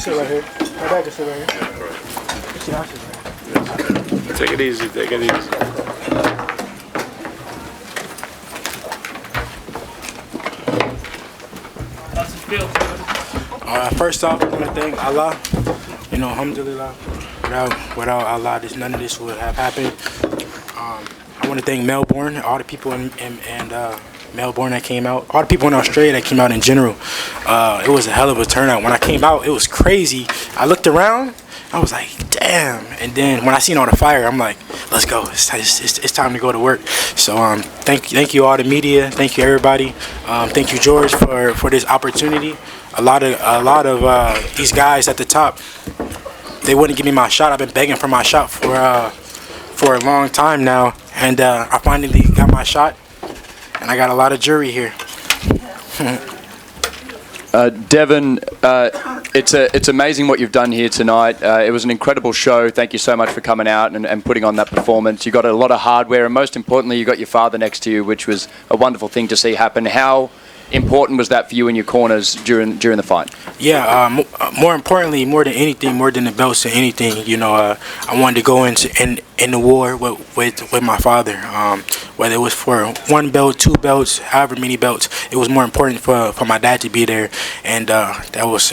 sit right here. My dad can sit right here. Yeah, right. Take it easy. Take it easy. First off, I want to thank Allah. You know, alhamdulillah. Without Allah, none of this would have happened. I want to thank Melbourne, all the people in Melbourne that came out, all the people in Australia that came out in general. It was a hell of a turnout. When I came out, it was crazy. I looked around, I was like, damn. And then when I seen all the fire, I'm like, let's go. It's time to go to work. So thank you all the media. Thank you everybody. Thank you George for this opportunity. A lot of these guys at the top, they wouldn't give me my shot. I've been begging for my shot for a long time now, and I finally got my shot, and I got a lot of jury here. Devin, it's amazing what you've done here tonight. It was an incredible show. Thank you so much for coming out and putting on that performance. You got a lot of hardware, and most importantly, you got your father next to you, which was a wonderful thing to see happen. How important was that for you in your corners during the fight? Yeah, more importantly, more than anything, more than the belts or anything, you know, I wanted to go in the war with my father. Whether it was for 1 belt, 2 belts, however many belts, it was more important for my dad to be there, and it was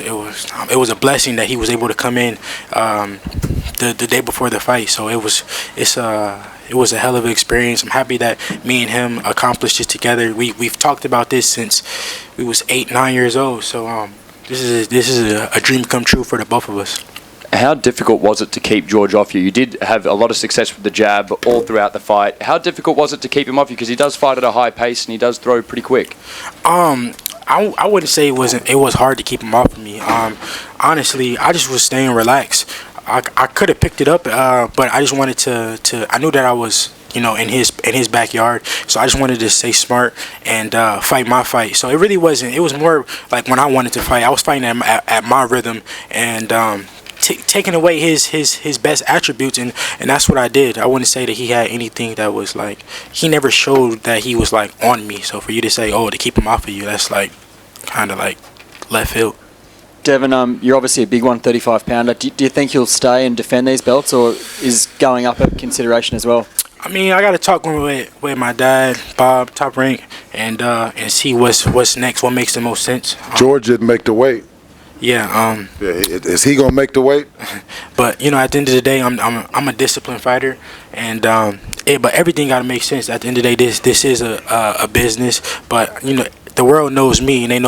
a blessing that he was able to come in the day before the fight. So it was a hell of an experience. I'm happy that me and him accomplished this together. We've talked about this since we was 8, 9 years old. So this is a dream come true for the both of us. How difficult was it to keep George off you? You did have a lot of success with the jab all throughout the fight. How difficult was it to keep him off you? Because he does fight at a high pace and he does throw pretty quick. I wouldn't say it was hard to keep him off of me. Honestly, I just was staying relaxed. I could have picked it up, but I just wanted to. I knew that I was, you know, in his backyard, so I just wanted to stay smart and fight my fight. So it really wasn't. It was more like when I wanted to fight, I was fighting at my rhythm and taking away his best attributes, and that's what I did. I wouldn't say that he had anything that was like, he never showed that he was like on me. So for you to say, oh, to keep him off of you, that's like kind of like left field. Devin, you're obviously a big 135-pounder. Do you think you'll stay and defend these belts, or is going up a consideration as well? I mean, I got to talk with my dad, Bob, Top Rank, and see what's next, what makes the most sense. George didn't make the weight. Yeah. Is he gonna make the weight? But you know, at the end of the day, I'm a disciplined fighter, and but everything gotta make sense. At the end of the day, this is a business. But you know, the world knows me, and they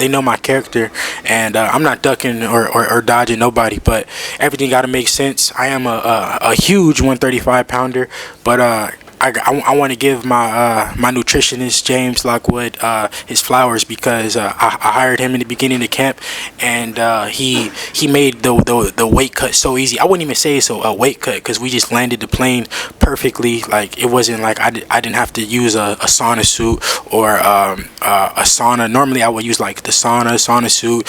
know my character, and I'm not ducking or dodging nobody. But everything gotta make sense. I am a huge 135-pounder, but I want to give my nutritionist James Lockwood his flowers, because I hired him in the beginning of the camp, and he made the weight cut so easy. I wouldn't even say it's a weight cut, because we just landed the plane perfectly. Like, it wasn't like I didn't have to use a sauna suit or a sauna. Normally I would use like the sauna suit,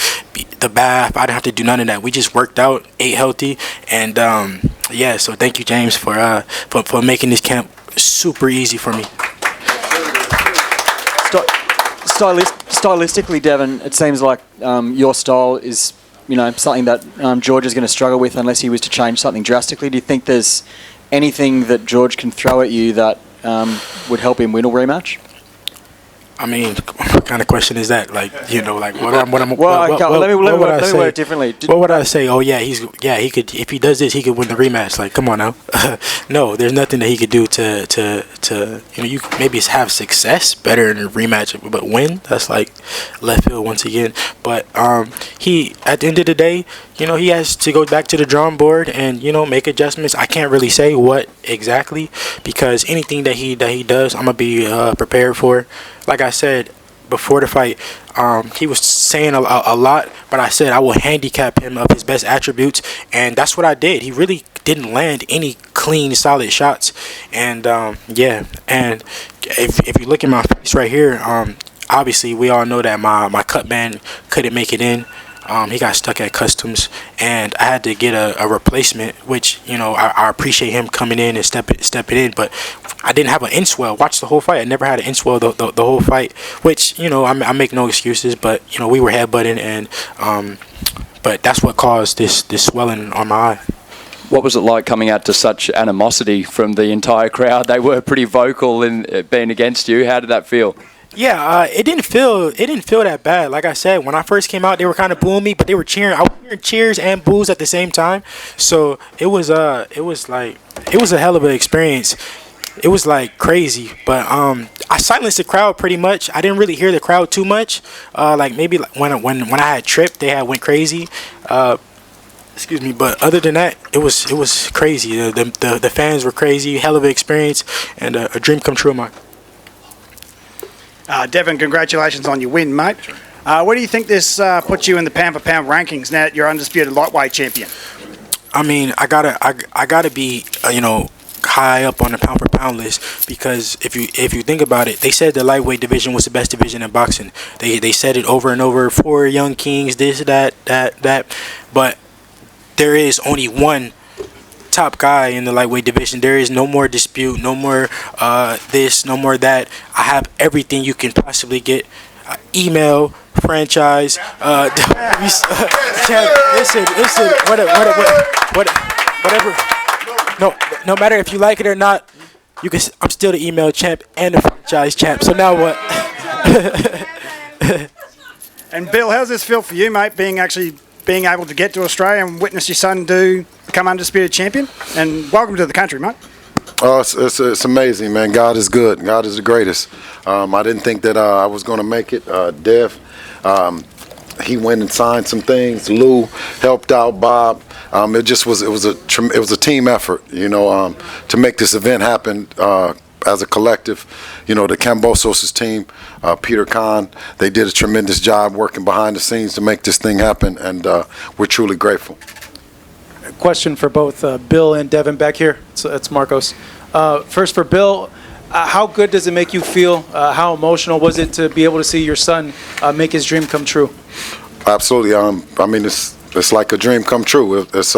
the bath. I didn't have to do none of that. We just worked out, ate healthy, and yeah. So thank you, James, for making this camp super easy for me. Stylistically, Devin, it seems like your style is, you know, something that George is going to struggle with unless he was to change something drastically. Do you think there's anything that George can throw at you that would help him win a rematch? I mean, what kind of question is that? Like, you know, like let me word it differently. What would I say? Oh yeah, he could, if he does this, he could win the rematch. Like, come on now. No, there's nothing that he could do to you know, you could maybe have success better in a rematch, but win, that's like left field once again. But he, at the end of the day, you know, he has to go back to the drawing board and, you know, make adjustments. I can't really say what exactly, because anything that he does, I'm gonna be prepared for. Like I said before the fight, he was saying a lot, but I said I will handicap him of his best attributes, and that's what I did. He really didn't land any clean, solid shots, and yeah. And if you look at my face right here, obviously we all know that my cut band couldn't make it in. He got stuck at customs, and I had to get a replacement, which, you know, I appreciate him coming in and stepping in, but I didn't have an in-swell. Watch the whole fight. I never had an in-swell the whole fight, which, you know, I make no excuses, but, you know, we were headbutting, and but that's what caused this swelling on my eye. What was it like coming out to such animosity from the entire crowd? They were pretty vocal in being against you. How did that feel? Yeah, it didn't feel that bad. Like I said, when I first came out, they were kind of booing me, but they were cheering. I was hearing cheers and boos at the same time. So it was a hell of an experience. It was like crazy, but I silenced the crowd pretty much. I didn't really hear the crowd too much. Like maybe when I had tripped, they had went crazy. Excuse me, but other than that, it was crazy. The fans were crazy, hell of an experience, and a dream come true of mine. Devin, congratulations on your win, mate. Where do you think this puts you in the pound for pound rankings now that you're undisputed lightweight champion? I mean, I gotta be high up on the pound for pound list, because if you think about it, they said the lightweight division was the best division in boxing. They said it over and over. 4 young kings, this, that, but there is only one top guy in the lightweight division. There is no more dispute, no more this, no more that. I have everything you can possibly get. Email, franchise, listen, whatever. No matter if you like it or not, you can. I'm still the email champ and the franchise champ. So now what? And Bill, how's this feel for you, mate? Being able to get to Australia and witness your son become undisputed champion, and welcome to the country, mate. Oh, it's amazing, man. God is good. God is the greatest. I didn't think that I was going to make it. Dev, he went and signed some things. Lou helped out. Bob. It was a team effort, to make this event happen. As a collective, the Kambosos' team, Peter Khan, they did a tremendous job working behind the scenes to make this thing happen, and we're truly grateful. Question for both Bill and Devin back here. It's Marcos. First for Bill, how good does it make you feel? How emotional was it to be able to see your son make his dream come true? Absolutely. I mean, it's like a dream come true. It's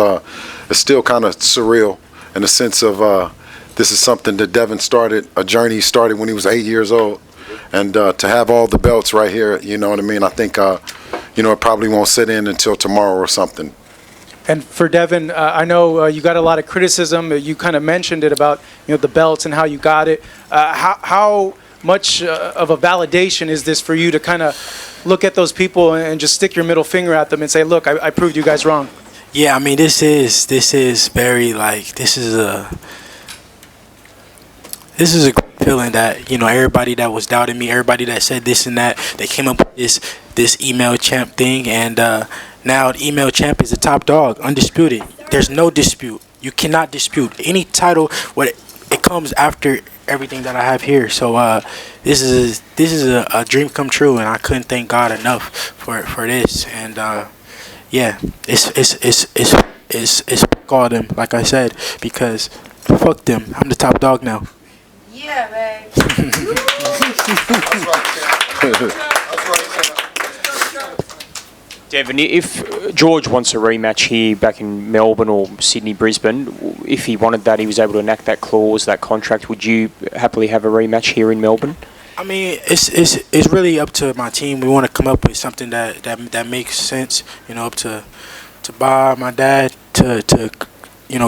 still kind of surreal in the sense of this is something that Devin started, a journey he started when he was 8 years old. And to have all the belts right here, you know what I mean? I think, it probably won't sit in until tomorrow or something. And for Devin, I know you got a lot of criticism. You kind of mentioned it about the belts and how you got it. How much of a validation is this for you to kind of look at those people and just stick your middle finger at them and say, look, I proved you guys wrong? Yeah, I mean, this is very this is a great feeling that everybody that was doubting me, everybody that said this and that, they came up with this email champ thing, and now the email champ is the top dog, undisputed. There's no dispute. You cannot dispute any title. It comes after everything that I have here. So this is a dream come true, and I couldn't thank God enough for this. And yeah, it's fuck all them, like I said, because fuck them. I'm the top dog now. Yeah, man. Devin, if George wants a rematch here back in Melbourne or Sydney, Brisbane, if he wanted that, he was able to enact that clause, that contract, would you happily have a rematch here in Melbourne? I mean, it's really up to my team. We want to come up with something that makes sense, up to Bob, my dad, to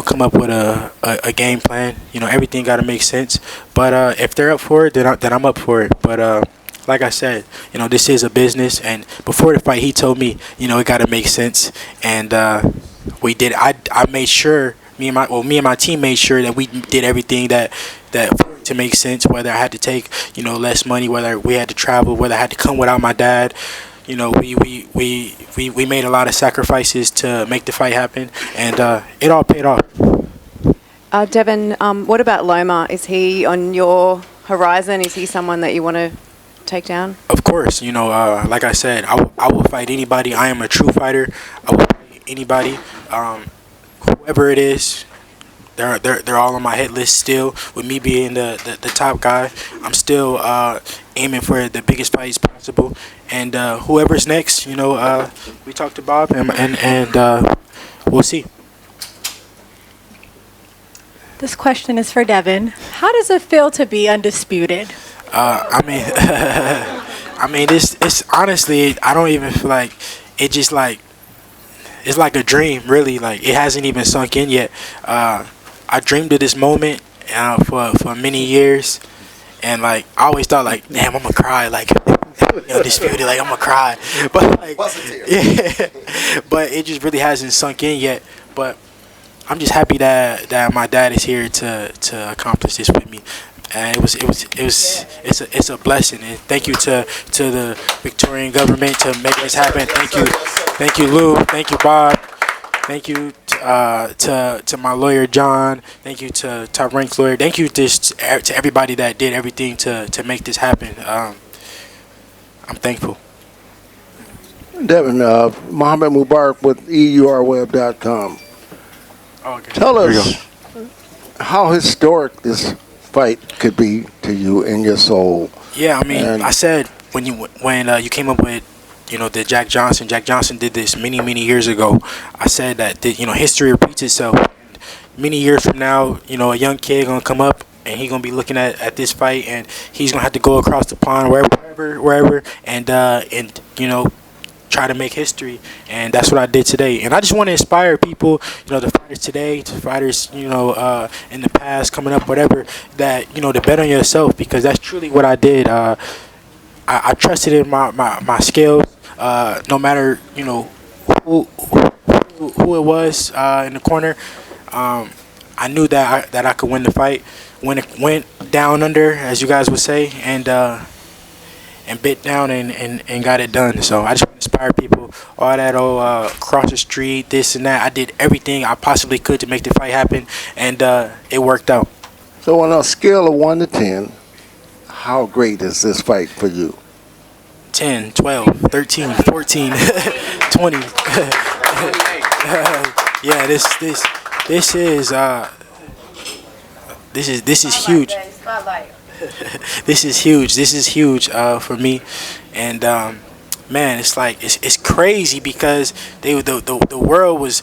come up with a game plan. Everything got to make sense. But if they're up for it, then I'm up for it. But like I said, this is a business. And before the fight, he told me, it got to make sense. And we did. I made sure, me and my team made sure that we did everything that to make sense. Whether I had to take, less money, whether we had to travel, whether I had to come without my dad. We made a lot of sacrifices to make the fight happen, and it all paid off. Devin, what about Loma? Is he on your horizon? Is he someone that you want to take down? Of course, like I said, I will fight anybody. I am a true fighter. I will fight anybody, whoever it is. They're all on my hit list still. With me being the top guy, I'm still aiming for the biggest fights possible. And whoever's next, we talked to Bob, and we'll see. This question is for Devin. How does it feel to be undisputed? I mean, it's honestly, I don't even feel like it. Just like it's like a dream, really. Like, it hasn't even sunk in yet. I dreamed of this moment for many years, and like I always thought, like, damn, I'm gonna cry, like, undisputed, like, I'm gonna cry, but like, yeah, but it just really hasn't sunk in yet. But I'm just happy that my dad is here to accomplish this with me. And it's a blessing, and thank you to the Victorian government to make this happen. Thank you Lou, thank you Bob, thank you to my lawyer John, thank you to Top Rank's lawyer, thank you to everybody that did everything to make this happen. I'm thankful. Devin, Mohammed Mubarak with EURweb.com. Okay. Tell us how historic this fight could be to you in your soul. Yeah, I mean, I said when you came up with, the Jack Johnson did this many years ago. I said that history repeats itself. Many years from now, a young kid gonna come up and he gonna be looking at this fight, and he's gonna have to go across the pond wherever, and try to make history. And that's what I did today. And I just want to inspire people, the fighters today, the fighters, in the past, coming up, whatever, that, to bet on yourself, because that's truly what I did. I trusted in my skills, no matter, who it was in the corner. I knew that I could win the fight when it went down under, as you guys would say, and bit down and got it done. So I just want to inspire people. All that cross the street, this and that. I did everything I possibly could to make the fight happen, and it worked out. So on a scale of 1 to 10, how great is this fight for you? 10, 12, 13, 14, 20. Yeah, this is huge. This is huge. This is huge for me, and man, it's like it's crazy because the world was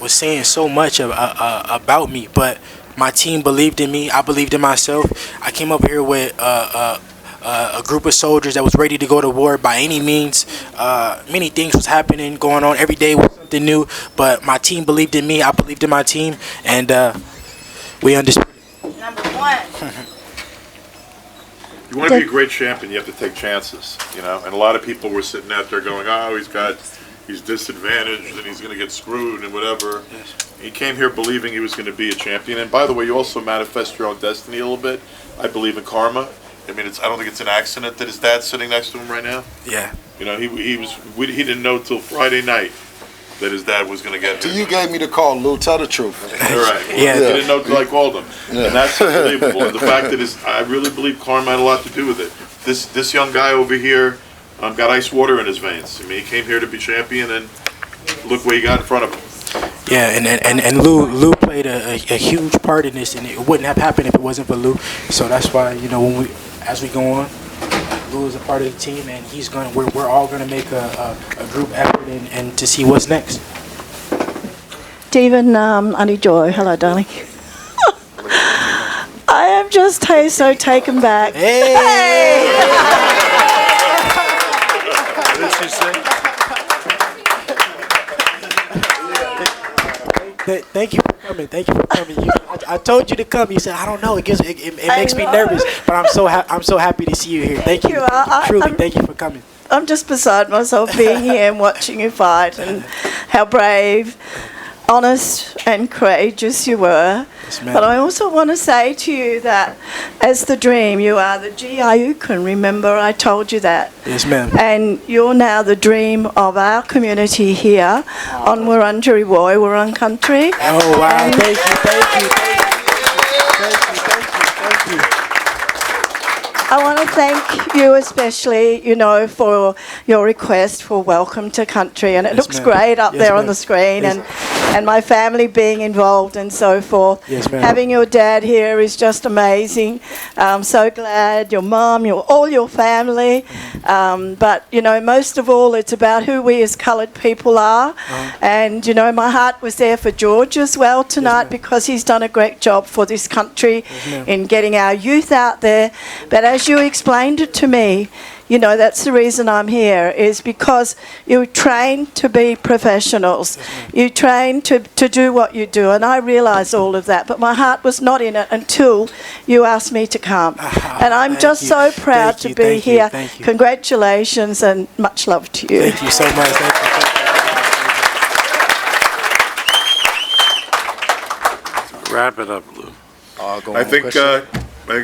saying so much about me, but my team believed in me. I believed in myself. I came up here with a group of soldiers that was ready to go to war by any means. Many things was happening, going on every day was something new, but my team believed in me. I believed in my team, and we understood. Number one. You want to be a great champion, you have to take chances, And a lot of people were sitting out there going, "Oh, he's disadvantaged and he's going to get screwed and whatever." Yes. He came here believing he was going to be a champion. And by the way, you also manifest your own destiny a little bit. I believe in karma. I mean, I don't think it's an accident that his dad's sitting next to him right now. Yeah. He didn't know till Friday night that his dad was going to get So here. you gave me the call, Lou. Tell the truth. All right. Well, Yeah. He didn't know till I called him. Yeah. And that's unbelievable. And the fact that I really believe karma had a lot to do with it. This young guy over here got ice water in his veins. I mean, he came here to be champion, and look what he got in front of him. Yeah, and Lou played a huge part in this, and it wouldn't have happened if it wasn't for Lou. So that's why, as we go on, Lou is a part of the team, and we're all gonna make a group effort and to see what's next. Devin, Auntie Joy, hello, darling. I am just so taken back. Hey! What did she say? Thank you for coming. Thank you for coming. I told you to come. You said I don't know. It makes me nervous, but I'm so happy to see you here. Thank you. Truly, thank you for coming. I'm just beside myself being here and watching you fight, and how brave, honest and courageous you were. Yes, ma'am. But I also want to say to you that as the dream, you are the G.I.U.K.N. Remember, I told you that. Yes, ma'am. And you're now the dream of our community here on Wurundjeri Woi, Wurrung country. Oh, wow. And Thank you. I want to thank you especially, for your request for welcome to country. And it Yes, looks ma'am. great up Yes, there on ma'am. the screen. Yes. And my family being involved and so forth. Yes, ma'am. Having your dad here is just amazing. I'm so glad. Your mum, all your family. But, most of all, it's about who we as coloured people are. And, my heart was there for George as well tonight, ma'am. because he's done a great job for this country ma'am. in getting our youth out there. But as you explained it to me, you know, that's the reason I'm here, is because you train to be professionals. You train to do what you do, and I realise all of that, but my heart was not in it until you asked me to come. And I'm just so proud to be here. Congratulations and much love to you. Thank you so much. Thank you. Wrap it up, Lou. I think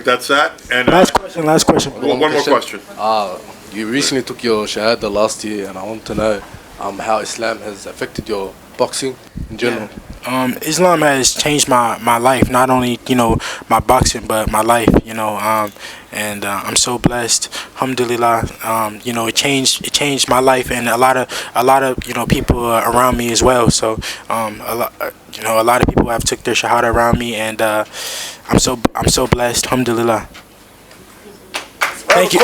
that's that. And last question. One more question. You recently took your Shahada last year, and I want to know how Islam has affected your boxing in general. Islam has changed my life, not only, you know, my boxing, but my life, you know, and I'm so blessed, alhamdulillah. You know, it changed my life, and a lot of you know, people around me as well. So you know, a lot of people have took their shahada around me, and I'm so blessed, alhamdulillah. Thank you.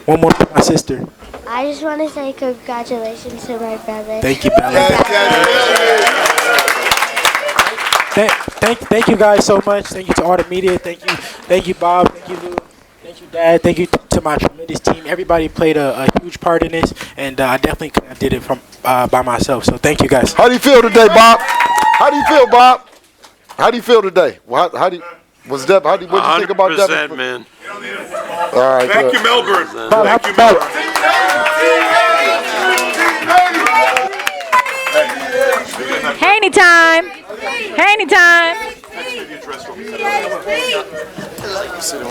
One more for my sister. I just want to say congratulations to my brother. Thank you, Bella. Thank you guys so much. Thank you to all the media. Thank you, Bob. Thank you, Lou. Thank you, Dad. Thank you to my tremendous team. Everybody played a huge part in this, and I definitely couldn't have did it from by myself. So thank you guys. How do you feel today, Bob? How do you feel, Bob? How do you feel today? What do you think about Devin? 100%, man. All right. Thank you, Melbourne. Thank you, Melbourne. Haney time. Haney time. Sit on.